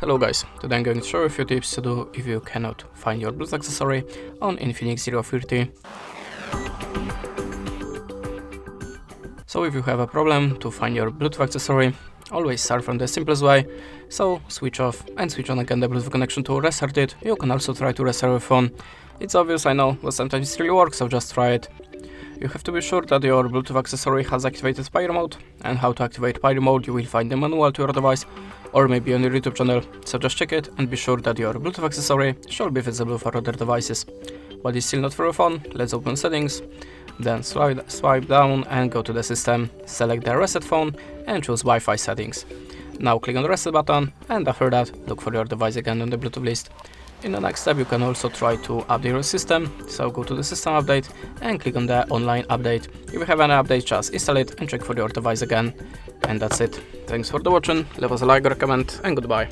Hello guys, today I'm going to show you a few tips to do if you cannot find your Bluetooth accessory on INFINIX Zero 30. So if you have a problem to find your Bluetooth accessory, always start from the simplest way. So switch off and switch on again the Bluetooth connection to restart it. You can also try to restart your phone. It's obvious, I know, but sometimes it really works, so just try it. You have to be sure that your Bluetooth accessory has activated pyro mode, and how to activate pyro mode you will find the manual to your device or maybe on your YouTube channel, so just check it and be sure that your Bluetooth accessory should be visible for other devices. But it's still not for your phone, let's open settings, then swipe down and go to the system, select the reset phone and choose Wi-Fi settings. Now click on the reset button and after that look for your device again on the Bluetooth list. In the next step you can also try to update your system, so go to the system update and click on the online update. If you have any update, just install it and check for your device again. And that's it. Thanks for the watching, leave us a like or a comment and goodbye.